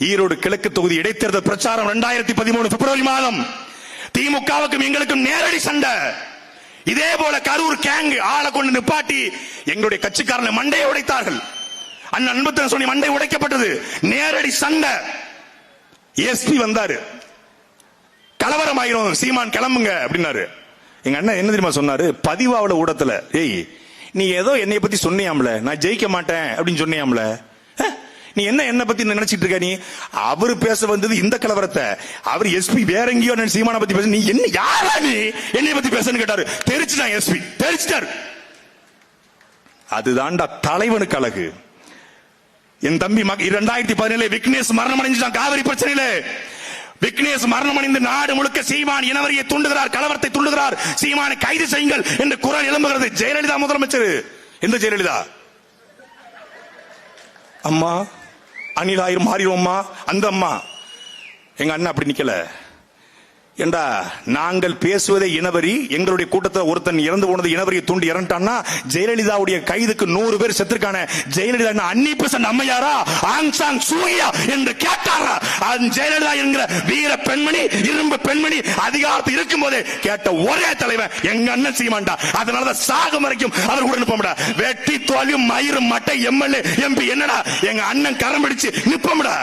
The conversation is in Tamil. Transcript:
ஈரோடு கிழக்கு தொகுதி இடைத்தேர்தல் பிரச்சாரம் 2013 பிப்ரவரி மாதம். திமுகவுக்கும் எங்களுக்கும் நேரடி சண்டை. இதே போல கரூர் கேங் ஆளை கொண்டு நிப்பாட்டி எங்களுடைய கட்சிக்காரனை மண்டையை உடைத்தார்கள். அண்ணன் அன்புத்தன் சொல்லி மண்டை உடைக்கப்பட்டது. நேரடி சண்டை. எஸ்பி வந்தாரு, கலவரம் ஆயிரும் சீமான் கிளம்புங்க அப்படின்னாரு. எங்க அண்ணன் என்ன தெரியுமா சொன்னாரு? பதிவாவல ஊடகத்துல, ஏய் நீ ஏதோ என்னை பத்தி சொன்னியாம்ல, நான் ஜெயிக்க மாட்டேன் அப்படின்னு சொன்னியாம்ல, நீ என்ன பத்தி நினைச்சிட்டு இருக்க? நீ அவரு பேச வந்தது இந்த கலவரத்தை, அவர் எஸ்பி வேற எங்கேயோ சீமான பத்தி பேச, நீ என்ன யாரா நீ என்னை பத்தி பேசன்னு கேட்டாரு. தெரிச்சுட்டான் எஸ்பி, தெரிச்சுட்டாரு. அதுதான்டா தலைவனுக்கு அழகு. என் தம்பி 2017 விக்னேஷ் மரணம் அடைஞ்சான் காவிரி பிரச்சனையில. விக்னேஷ் மரணம் அடைந்து நாடு முழுக்க சீமான் இனவரியை தூண்டுகிறார், கலவரத்தை தூண்டுகிறார், சீமானை கைது செய்யுங்கள் என்று குரல் எழும்புகிறது. ஜெயலலிதா முதலமைச்சர். எந்த ஜெயலலிதா? அம்மா அணிலாயிரம் மாறிடுவோம்மா, அந்த அம்மா. எங்க அண்ணன் அப்படி நிக்கல. ஏண்டா நாங்கள் பேசுவதே இனவரி, எங்களுடைய கூட்டத்தில் ஒருத்தன் இறந்து போனது இனவரியை தூண்டி இறந்துட்டான்னா ஜெயலலிதாவுடைய கைதுக்கு 100 பேர் செத்துருக்கான. ஜெயலலிதா அன்னிபெசன்ட் அம்மையாரா, ஆங் சாங் சூகியா என்று கேட்டாரா? ஜெயலலிதா என்கிற வீர பெண்மணி, இரும்பு பெண்மணி அதிகாரத்தில் இருக்கும் போதே கேட்ட ஒரே தலைவன் எங்க அண்ணன் சீமான்டா. அதனாலதான் சாகும் வரைக்கும் அவர் கூட நிற்போம்டா. வெட்டி தோல்வியும் மயிரும் மட்டை எம்எல்ஏ எம்பி என்னடா எங்க அண்ணன் கரம் பிடிச்சு நிற்போம்டா.